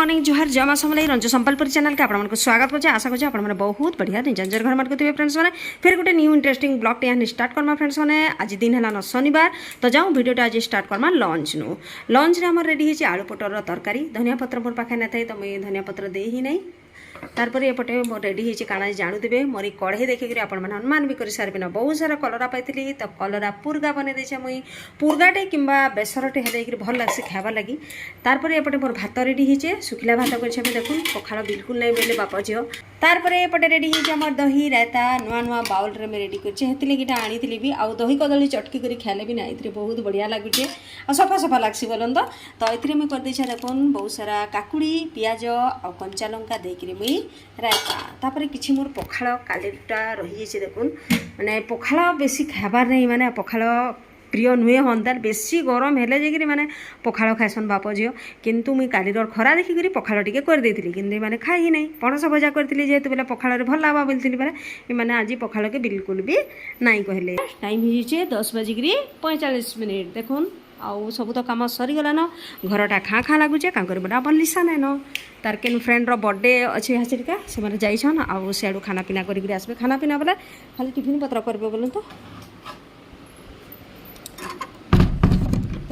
Morning जोहार जमा समलाई Ranju Sambalpur channel के आपको स्वागत करछे। आशा करछे आपन बहुत बढ़िया निज निजर घर मार्ग थे फ्रेंड्स मैंने फिर गोटे न्यू इंटरेस्टिंग ब्लॉग यहाँ स्टार्ट करमा फ्रेंड्स मैंने आज दिन है न शनिवार तो जाऊँ वीडियो आज स्टार्ट करमा लंच नु लंच रे रेडी है आलू पटर तरकारी धनिया पत्र मोर पाखे ना था तो मुझे धनिया पत्र दे ही नहीं तारपर एपटे मोर रेडी होती काଣା जानूदे मोर कढ़ई देखिक अनुमान भी कर सारे ना बहुत सारा कलरा पाई तो कलरा पुरगा बन देचे मुई पुरगाटे कि बेसरटे हेल्ले भल लगे खावा लगी तारपर एपटे मोर भात रेडी होचे सुखिला भात कर देखूँ पखाड़ बिल्कुल नहीं बोले बाप झील तारपर एपटे रेडी होमर दही रायता नुआ नुआ बाउल रे रेडी कर आनी भी आउ दही कदली चटकी कर खाले भी ना ये बहुत बढ़िया लगुचे आ सफा सफा लगसी बोलन तो ये मुझे करदे देखूँ बहुत सारा काकुड़ी पियाज आ कंचा लंका देकर मुई रायता तापर किसी मोर पखाड़ कालीटा रही जाइए देखूँ मैंने पखाड़ बेसी खाबार नहीं माने पखाड़ प्रिय नुहे हंतार बेसी गरम हेले जाकि मैंने पखाड़ खाएसन बाप झील किंतु मुई कालीर खरा देखिक पखाड़ टी करदे कि मैंने खाई नहीं पणस भजा करी जेहेतु बोले पखाड़ भल लावा बोलती पारे मैंने आज पखाड़ के बिल्कुल भी नाई कहले टाइम हो 10:45 देखूँ आउ सब तो कम सरीगला न घरटा खाँ खाँ लगुचे क्या कर अपन लिसा नाइन तार केन फ्रेंड्र बर्थडे अच्छे हासिका से मैंने जाइछन आउ सियाड़ू खाना पीना करके आसबे खाना पीना बोले खाली टिफिन पत्र करेंगे बोले तो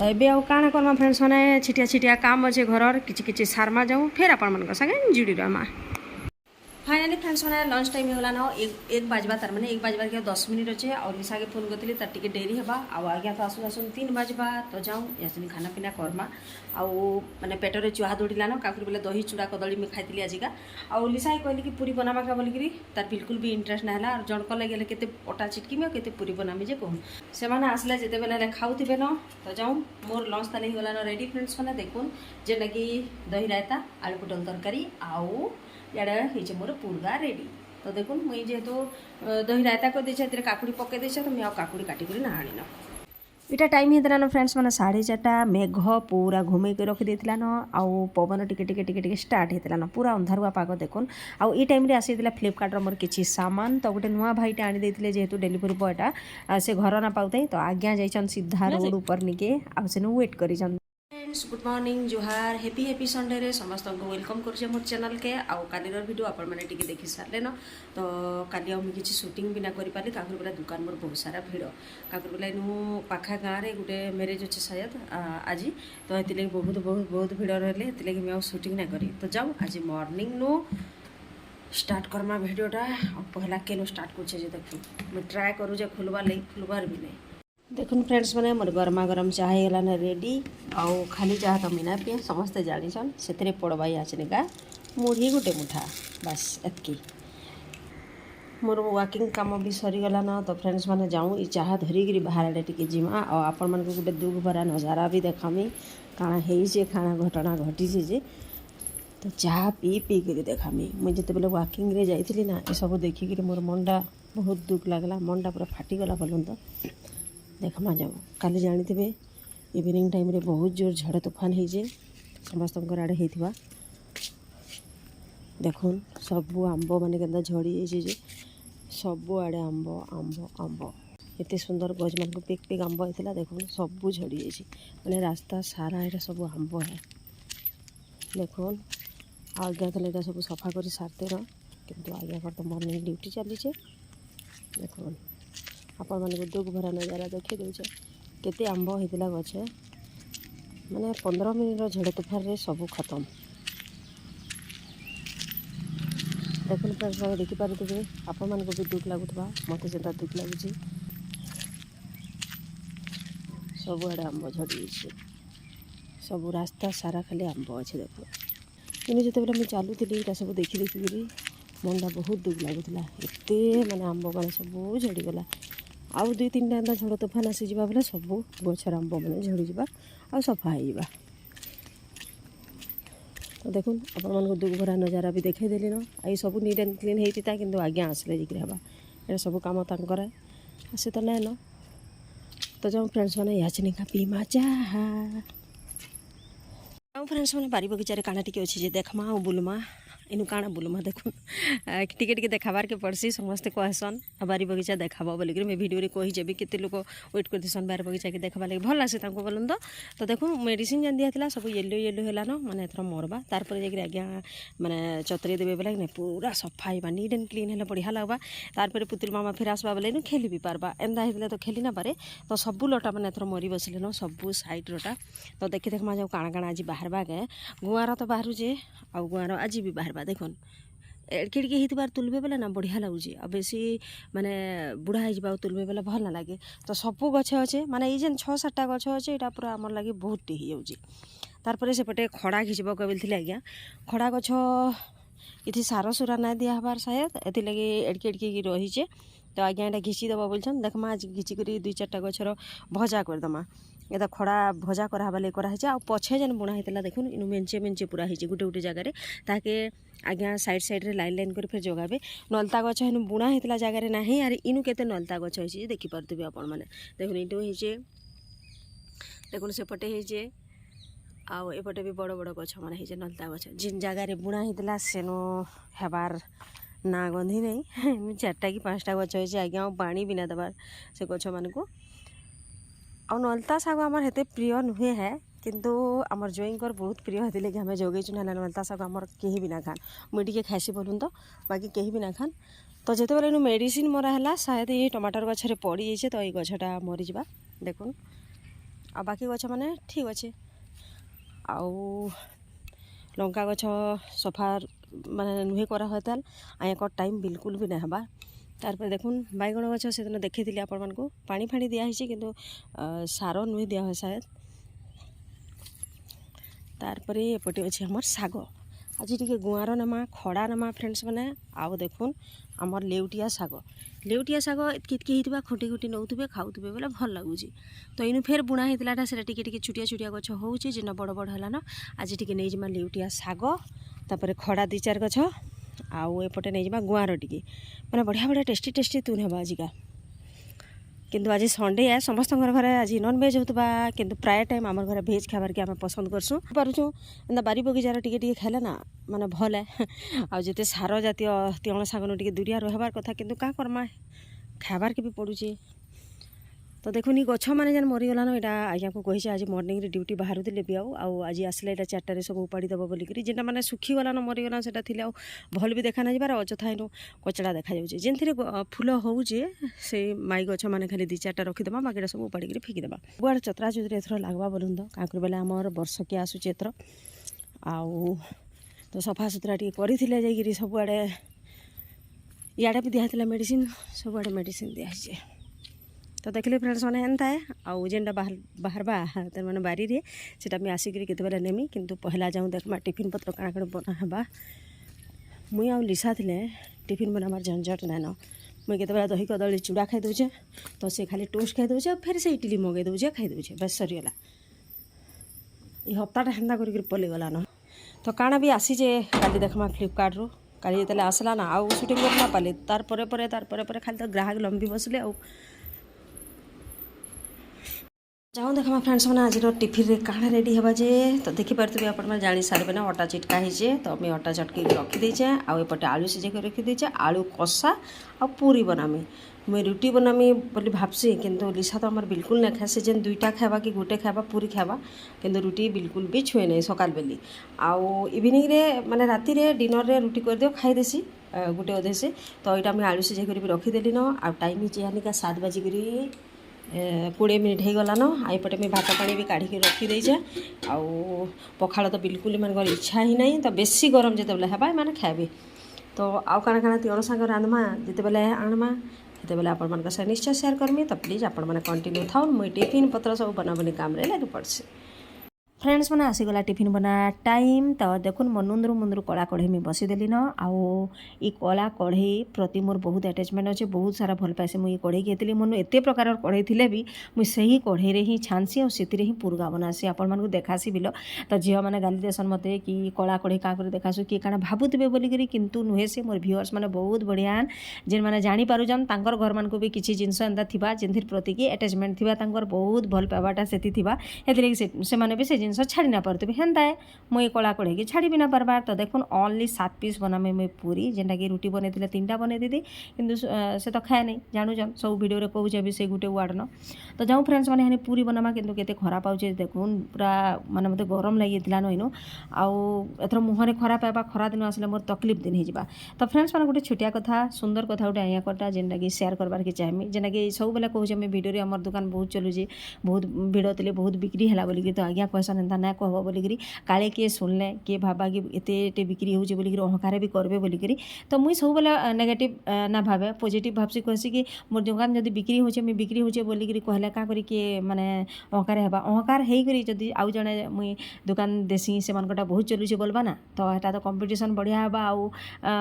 ये आउ काଣା करमा फ्रेंड्स मैंने छिटिया छिटिया काम अच्छे घर कि सारमा जाऊँ फिर आपण मन संगे जुड़ी रमा फाइनाली फ्रेंड्स मैंने लंच टाइम होगा न एक बजवा तार मैंने 1 बजबार के 10 मिनट अच्छे और लिसा के फोन करी तार टिके डेरी हवा आज्ञा तो आसुन आसुन 3 बजवा तो जाऊँ यासनी खाना पीना करमा आउ मैंने पेटरे चुहा दौड़ा न काकुरी बोले दही चूड़ा कदली में खाई आजिका आउ लिसा कहली कि पूरी बनावा क्या बोलिकी तार बिल्कुल भी इंटरेस्ट ना है और जड़क लगे के अटा चिटकी के पूरी बनामी जे कहूँ से मैंने आसले जिते बेले खाऊे न तो जाऊँ मोर लंच ताले होगा न रेडी फ्रेंड्स मैंने देखूँ जेना कि दही रायता आलू पटल तरकारी आउ इे मोर पुरगा रेडी तो देखो मुई जेहेतु दही रायता कर देते काकुड़ी पकई देचे तो मुझे काकुड़ी काटिक ना आनी न इटा टाइम होता न फ्रेंड्स मैंने 4:30 मेघ पूरा घूमे के रखी देता न आउ पवन टिके स्टार्ट होता न पूरा अंधारुआ पाग देखुन आउ ये टाइम आसी फ्लिपकार्ट मोर किसी सामान तो गोटे नुआ भाईटे आनी देते जेहेतु डेलीवरी बॉयटा से घर ना पाऊे तो आज्ञा जाइछन सीधा रोड ऊपर निके आउ से वेट कर गुड मॉर्निंग जोहार हैप्पी हैप्पी संडे रे समस्त को वेलकम कर मोर चैनल के आउ कालीर वीडियो आपण मैंने टी देखी सारे न तो काली मुझे किसी शूटिंग भी ना करी पाली काकुर बेला दुकान मोर बहुत सारा भिड़ काकुर बेला नु पाखा गाँव में गोटे मैरेज अच्छे शायद आज तो ये बहुत बहुत बहुत भिड़ रही मुझे शूटिंग ना करी तो जाऊँ आज मॉर्निंग नु स्टार्ट करमा भिडियोटा पहला केनु स्टार्ट कर देखूँ मुझे ट्राए करूँ खुलबार लगे खुलबार भी नहीं देखुन फ्रेंड्स मैंने मोर गरमा गरम चाह होगा ना रेडी आउ खाली चाह तो मीना पिए समस्ते जानीछन से पड़बाई आचनिका मुढ़ी गोटे मुठा बस एतकी मोर वाकिंग काम भी सरीगला ना तो फ्रेंड्स मैंने जाऊँ ये चाह धरिकी बाहर आड़े टी जिमा और आपण मन गोटे दुख भरा नजारा भी देखामी काଣା है खाना घटना घटी जे तो चाह पी पी कर देखामी मुझे जिते बेले वाकिंग रे जाइली ना ये सब देखिक मोर मनटा बहुत दुख लगला मनटा पूरा फाटीगला बोलन तो देखमा जाऊ काली जानी थे इवनिंग टाइम रे बहुत जोर झड़ तूफान हो समस्त आड़े होता देखुन सबू आंब माने के झड़ी जे सबू आड़े आंब आंब आंब एत सुंदर गज मान पिक पिक आंब होता देखुन सबू झड़ी मैंने रास्ता सारा यहाँ सब आंब है देखुन आज्ञा तो यहाँ सब सफा कर सारते न कि आज्ञा तो मॉर्निंग ड्यूटी चलीचे देखुन आपण माने दुख भरा नजारा देखी दौचे केते आंब होता गचे मैंने 15 मिनट झड़ तूफान रे सब खत्म देखुन फ्रेंड्स मैंने देखिपारे आपण मान भी दुख लगुवा मत जेटा दुख लगुच सब आड़े आंब झड़ी सब रास्ता सारा खाली आंब अच्छे देख कि जिते बेले मुझे चलुली सब देखी देखिकी मनटा बहुत दुख लगुला एत मैंने आंब मैंने सब झड़ीगला आउ 2-3 टा झड़ तूफान आसीजा बेले सब गचर आंब मैंने झड़ीजा आ सफा हो तो देखुन आपण दुख भरा नजारा भी देखई देली न आई सब नीट एंड क्लीन होता कि आज्ञा आसले जिक्र हवा ये सब कम तर आसे तो नाइन तो जाऊँ फ्रेंड्स मैंने याचनी का पीमा चाह फ्रेंड्स मैंने बारी बगीचार काना टी अच्छे देखमा और बुलमा इनु काଣା बुलमा देखुन टिके टिके देखाबार के पड़सी समस्ते कहसन बारी बगीचा देखाब बोलिक मैं वीडियो रे कही जेबी केते लोक वेट करथसन बारी बगीचा के देखबा लगे भल आसे तांको बोलन तो देखुन मेडिसिन जन दिया सब येलो येलो हैला न माने एथरा मरबा तार पर जाके आज्ञा माने चतरे देबे बेला ने पूरा सफा होइबा नीट एंड क्लीन हैला बढ़िया लगबा तार पर पुतुल मामा फिर आसबा बोले नु खेली भी पारबा एंदा हेतले तो खेली ना पारे तो सबु लटा माने एथरा मरी बसले न सबु साइड रटा तो देखि देख मा जाऊ काଣା काଣା आज बाहरबा के गुआर तो बाहरु जे आ गुआर आज भी बाहरबा देखुन एड़के होइतबार तुलबे बेले ना बढ़िया लगुची आ बेसी माने बुढ़ा हो तुलबे बेले भल ना लगे तो सबू गछ अच्छे माने ये जेन 6-7टा गछ अच्छे यहाँ पूरा आमर लगे बहुत टी हो जाऊँगी तारपर सेपटे खड़ा घिचब कहते आज्ञा खड़ा गछ इति सार सुरा ना दिया हबार शायद एथि लगे एड़के रहीचे तो आज्ञा यहाँ घिचिदेव बोलछन देखमा आज घिचिक 2-4टा गछर भजा करदमा ये खड़ा भजा कराबा लगे कराई आ पछे जेन बुणा होता देखुन इन मेंचे मेंचे पूरा होती गोटे गोटे जगार ताके आज्ञा साइड साइड रे लाइन लाइन कर फिर जगाबे नलता गछ इन बुणा होता जगार ना आर इनु केते नलता गछ होइछि देखिपारे आपण मैंने देखुन इटू होइछे देखुन सेपटे होइछे आउ एपटे भी बड़ बड़ गछ मान होइछे नलता गछ जिन जगार बुणा होता सेनो हेबार ना गंधी नहीं 4टा कि 5टा गछ होइछे आज्ञा पानी बिना देबार से गछ मान को आ नलता शाग आमर हेते प्रिय नुहे है किंतु आमर जोईंकर बहुत प्रिय होते लगे हमें जोगेचुन है नलता शाग आमर कहीं भी ना खान मुझे टे खासी बोलूँ तो बाकी कहीं भी ना खान तो जिते बेले मेडिसिन मरा है शायद ये टमाटर गछरे पड़ी जाइए तो ये गछटा मरीजा देखुन आ बाकी गछ मैंने ठीक अच्छे आउ लंका गछ सफा माने नुहे करा होता आया टाइम बिल्कुल भी ना हबा तारपर देखुन बैगण गछ से दिन देखी आपण मानक पानी फाणी दिखाई किंतु सार नुहे दिया है शायद तारपर एपटे अच्छे आमर साग आज टी गुआर नमा खड़ा नमा फ्रेंड्स मैंने आउ देखुन आमर लेउटिया साग इतकी होता खुटी खुटी नौथे खाऊे बोले भल लगुच तो इन फेर बुणा होता से टिके छुटिया छुटिया गछ होचे जेना बड़ बड़ है ना आज टी नहीं जमा लेउटिया साग तापर खड़ा 2-4 गछ आउ एपटे नहीं जमा गुआर टी मैंने बढ़िया बढ़िया टेस्टी टेस्टी तुन हे आजिका किंतु आज संडे है समस्त घर आज नॉन वेज होता किंतु प्राय टाइम आम घर भेज खाबार के आम पसंद करसूँ पार्छूँ एंता बारी बगीचार टे खाले ना माने भल है आते सार जातीय तिण शागन टे दूरिया रहबार कथा किंतु क्या करमा खाबार के भी पड़ुचे तो देखुन गछ मैंने जेन मरीगलान यहाँ आज्ञा को कही आज मर्निंग रे ड्यूटी बाहर थे भी आज आसले यहाँ 4टारे सब उपाड़ी देव बोलिक जेनटा मैंने सुखीगलान मरीगलान से भल भी देखा ना जाबार अजथा इन कचड़ा देखा जाऊँगे जेनथि फूल होचे से माई गछ मैंने खाली 2-4टा रखीदेमा बाकीटा सब उपाड़ी फिकिदेमा बुआड़े चतरा चुतरी एथर लगवा बोलूँ तो क्या बेले आमर वर्षकिया आसूचे एथर आउ तो सफा सुतरा टी कर सबुआड़े इे भी दिखाई मेडिसिन सबुआड़े मेडिसिन दिखाई तो देखिले फ्रेंड्स मैंने एंता है आउ जेनटा बाहर तर मैंने बारी रे सेटा मैं आसिक केते बेले नेमी किंतु पहला जाऊँ देखमा टिफिन पत्र काଣା काଣା बना हेबा मुई आउ लिसा थिले टिफिन बनाबार झंझट नाइन मुई केते बेले दही कदली चूड़ा खाई दउछे तो से खाली टोस्ट खाई दउछे फिर से इडली मगे दउछे खाई दउछे बस सरीगला ये हप्ताटा हेन्दा कर पलि गला न तो काଣା भी आसी जे काली देखमा फ्लिपकार्ट रू काली जेतले आसला ना आउ शूटिंग करना पाली तार परे खाली तो ग्राहक लंबी बसले आउ जाऊँ देखा फ्रेंड्स मैंने आज टिफिन काଣା रेडी हेबा जे तो देखिपारे आप जानी सारे ना अटा चिटका है तो मैं अटा चटक रखीदे आउ एपटे आलू सिझे रखीदे आलू कषा आ पूरी बनामी मुई रुटी बनामी बोली भाबसी किंतु लिसा तो आमर बिल्कुल ना खाए जेन 2टा खावा कि गोटे खावा पूरी खावा किंतु रुटी बिल्कुल भी छुए नहीं सकाल बेली आउ इवनिंग रे माने राति रे डिनर रे रुटी कर दियो खाई देसी गोटे अधे से तो यहाँ मुझे आलू सिझे रखीदेली न आ टाइम हिका 7 बाजिक 20 मिनिट हो गलान आईपटे मैं भात पानी भी काढ़ी रखीदे आउ पखाड़ तो बिल्कुल मान इच्छा ही नहीं तो बेसी गरम जिते बेले हेबा मैंने खाए तो आउ काଣା काଣା तिण शाग रांधमा जिते बेले आनमा सेते बेले आपण मान साथ निश्चय शेयर करमी तो प्लीज आपण मैंने कंटिन्यू थाउ मुई टिफिन पत्र सब बनाबनी काम रे लगी पड़सी फ्रेंड्स मैंने आसीगला टिफिन बना टाइम तो देखुन मनुंद्रु मुंद्रु कला कढ़ई में बसीदेली न आउ ई कला कढ़ई प्रति मोर बहुत अटैचमेंट अच्छे बहुत सारा भल पाइसे मुझे कढ़ई घेती मन एत प्रकार कढ़ई थी भी मुझे से ही कढ़ई ही छानसी और से ही पुरगा बनासी आपण मानक देखासी बिल तो झील मैंने गाली देसन मत कि कला कढ़ई क्या देखासु किए काଣା भावुवे बोलिकी किंतु नुहे से मोर व्यूअर्स मैंने बहुत बढ़िया जेन मैंने जानीपारुछन तांकर घर मान को भी किसी जिनस एंता थिबा जेनथिर प्रति कि अटैचमेंट थिबा तांकर बहुत भल पाइबाटा सेति थिबा हेथिर से माने भी से जिनस छाड़ी ना पारे हेन्ता है मुई कला कड़े की छाड़ी भी ना पार्बार। तो देखुन ओनली 7 पीस बनामे मुई पूरी जेनटा कि रुटी बनै 3टा बनै देती किंतु से तो खाए नहीं जानुछन सब वीडियो रे कहूचे भी से गुटे वार्ड न। तो जाऊँ फ्रेंड्स मैंने पूरी बनामा किंतु केते खराब आउचे देखुन पूरा माने मते गरम लगी न इनो आउ एथर मुहरे खराब आबा खरा दिन आसले मोर तकलीफ दिन हो। तो फ्रेंड्स मैंने गोटे छोटिया कथा सुंदर कथा गोटे आया कटा जेनटा कि शेयर करबार के चाहमी जेनटा कि सब बेले कहूचे मैं वीडियो रे हमर दुकान बहुत चलुचे बहुत भिड़ थे बहुत बिक्री है बोलिकी। तो आज्ञा कहसन एंता ना कहब बोलिकी काले किए सुनले किए भाबा कि एते बिक्री होचे बोलिकी अहंकार भी करबे बोलिकी। तो मुई सब बेले नेगेटिव ना भावे पॉजिटिव भावसी कहसी कि मोर दुकान जदि बिक्री होचे मैं बिक्री होचे बोलिकी कहले का करी कि माने अहंकार हेबा अहंकार हेई करी जदि आउ जणे मुई दुकान देसी से मानकटा बहुत चलुचे बोलबा ना तो एटा तो कंपटीशन बढ़िया हेबा आउ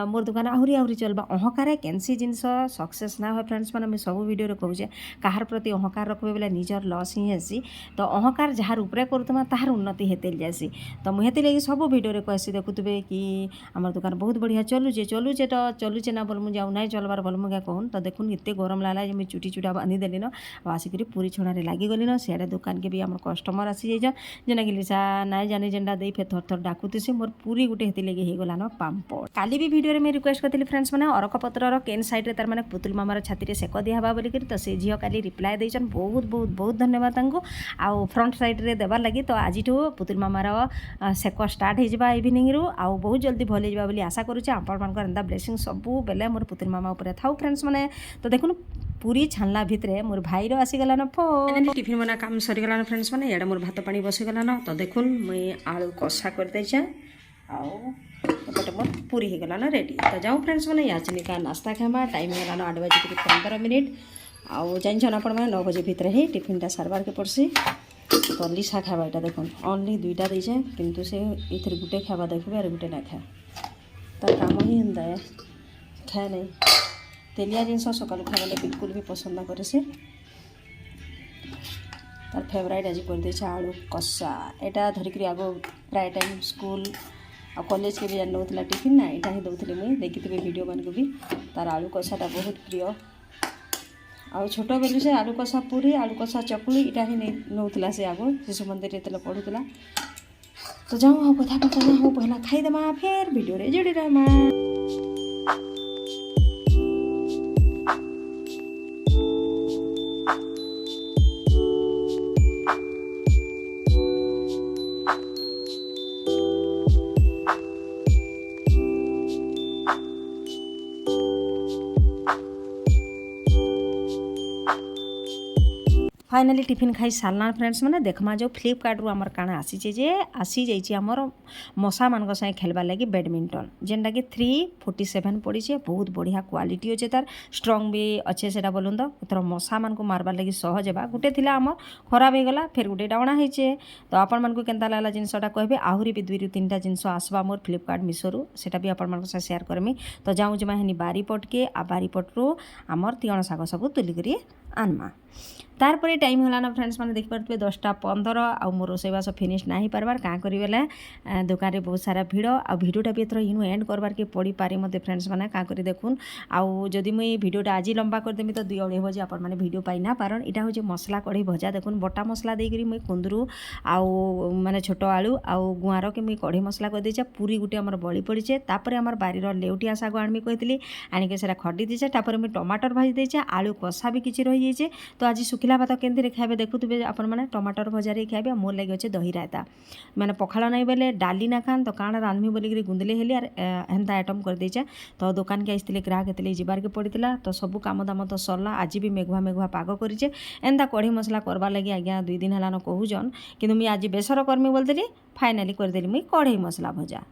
मोर दुकान आहुरी आहुरी चलबा अहंकार कैंसी जिनस सक्सेस ना हो। फ्रेंड्स मैंने मैं सब वीडियो कहूचे कहार प्रति अहंकार रखबे बोले निजर लॉस ही हेसी। तो अहंकार जार उपरे करुतमा ताहार उन्नति हेतेल जासी। तो मुझे लगी सब वीडियो रे कहसी देखुवे कि आम दुकान बहुत बढ़िया चलुचे तो चलुचे ना बोल मुझे नाई चलबार बोल मुझे कहून। तो देखुन एत गरम लागला जे मुझे चुटी चुटा बांधी देली न आसिक पूरी छुणारे लगिगली न सियाड़े दुकान के भी आम कस्टमर आसी जाइछन जेना कि लिसा नाई जानी जेनटा दे फेर थर थर डाकुतीसी मोर पूरी गुटे हेती लगी हो गला न पाम्पड़। काली भी वीडियो रे मैं रिक्वेस्ट करती फ्रेंड्स मैंने अरक पत्रर केन साइड रे तार माने पुतुल मामार छाती सेक दिहबा बोलिक। तो से झील काली रिप्लाय देछन बहुत बहुत बहुत धन्यवाद तांको आउ फ्रंट साइड रे देबार लगी। तो आज पुतुल मामार सेक स्टार्ट हो जावा इवनिंग रु आउ बहुत जल्दी भल हो जावा बोली आशा करुचे आपण मानकर एंता ब्लेसिंग सबू बेले मोर पुतुल मामा ऊपर थाउ फ्रेंड्स मैंने। तो देखुन पूरी छानला भितरे मोर भाईर आसीगला न फोन टिफिन बना काम सरीगला न फ्रेंड्स मैंने इडे मोर भात पानी बसीगला न। तो देखुन मुई आलू कषा कर देछे आउ एपटे मोर पूरी हो गला न रेडी। तो जाऊँ फ्रेंड्स मैंने याचनी का नास्ता खामा टाइम है 8:15 आउ जानछन आपण मैंने 9 बजे भितर ही टिफिनटा सारबार के पड़सी। तो लिसा खावा यहाँ देखुन ओनली 2टा देछे किंतु से इथर गुटे खावा देखबे और गुटे ना खाए तार काम ही एंता है खाए नहीं तेलिया जिनस सकालू खावाले बिल्कुल भी पसंद ना करे से तार फेवराइट आज कर देछे आलू कषा। एटा धरिक आगो प्राय टाइम स्कूल आ कॉलेज के भी जान नौला टिफिन ना यहाँ ही दौली मुई देखी वीडियो मान को भी तार आलू कषाटा बहुत प्रिय आउ छोट बेलू से आलू कषा पूरी आलू कषा चकुली इटा ही नहीं नौला से आगो शिशु मंदिर ये पढ़ुला। तो जाऊँ कथा पता ना हो पहला खाईदेमा फिर वीडियो रे जोड़ी रहमा। फाइनाली टिफिन खाई सारला फ्रेंड्स मैंने देखमा जो फ्लिपकार्ट रु आमर काना आसी जे आसी जाइए आमर मशा मान संगे खेलबार लगी बैडमिंटन जेनटा कि 347 पड़ी बहुत बढ़िया क्वालिटी अच्छे तार स्ट्रंग भी अच्छे से बोलूँ। तो एथर मशा मान को मारबार लगी सहज बा गुटे थिला आमर खराब हो गला फिर गुटे डावना होइछे। तो आपण मानकु केनता लागला जिनसटा कहबे आहुरी भी 2 ରୁ 3टा जिनस आसबा मोर फ्लिपकार्ट मिशोरू सेटा भी आपण मान से शेयर करमी। तो जाऊँ जमा हेनी बारीपट के आ बारीपट रु आमर तियण शाग सब तुलिक आनमा। तारपरे टाइम होला ना फ्रेंड्स मैंने देखिपे 10:15 आउ मोर रोसईबास फिनिश ना ही पार्बार क्या करें दुकान रे बहुत सारा भिड़ आ भिडियोटा भी एथर इनु एंड करबार के पड़ी पारे मते फ्रेंड्स मैंने क्या करी देखुन आउ जदि मुई भिडियोटा आज लंबा करदेमी तो 2 बजे आपण मैंने भिडियो पाई ना पारन। इटा हो मसला कढ़ी भजा देखुन बटा मसला देकरी मुई कुंदरू आउ माने छोट आलू आउ गुआर के मुई कढ़ी मसला कर देछे पूरी गुटे हमर बळी पड़ीचे। तापर हमर बारीर लेउटिया शाग आनमी कहतली आनिके सेरा खड्डी देछे तापर मुई टमाटर भाजी देछे आलू कषा भी किछि रही जाइछे। तो आज सुखिला भात केंदे खाइबे देखुथिबे आपण माने टमाटर भजारे खाइबे मोर लागि अच्छे दही रायता माने पखाळ नहीं बेले डाली ना खान तो काण रांधमी बोलिक गुंदले हेली आर हेन्ता आइटम कर देछे। तो दुकान के आइसतिले ग्राहक हेतले जिबार के पड़ितला तो सब काम दाम तो सरला आज भी मेघुआ मेघुआ पाग करिछे एंता कढ़ी मसला करबा लागि आज्ञा 2 दिन हलान कहूजन किंतु मुई आज बेसर कर्मी बोलदेली फाइनाली करदेली मुई कढ़ी मसला भजा।